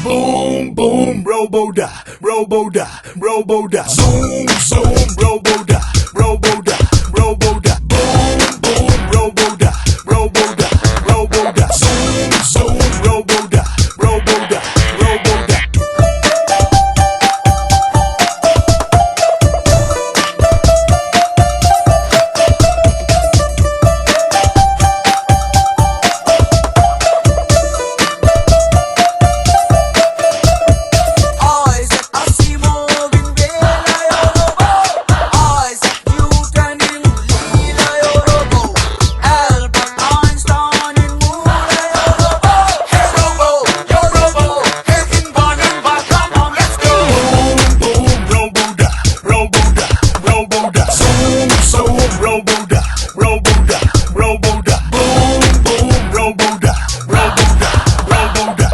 Boom, boom, robo-da, robo-da, robo-da. Zoom, zoom, robo-da, robo-da, robo-da. Boom, boom, robo-da, robo-da, robo-da. Zoom, zoom, robo-da, robo-da, robo-da. Robo-da, robo-da, robo-da. Boom, boom, robo-da, robo-da, robo-da.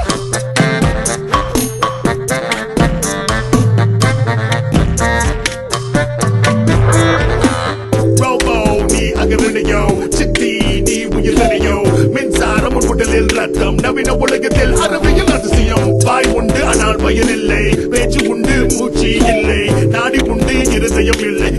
Robo, நீ அகரணையோ சித்தி நீ உயிரணையோ மின்சாரம் உடலில் ரத்தம் நவீன உலகத்தில் அறிவியல் அதிசயம் வாய் உண்டு ஆனால் வயல் இல்லை பேச்சு உண்டு மூச்சு இல்லை நாடி உண்டு இருதயம் இல்லை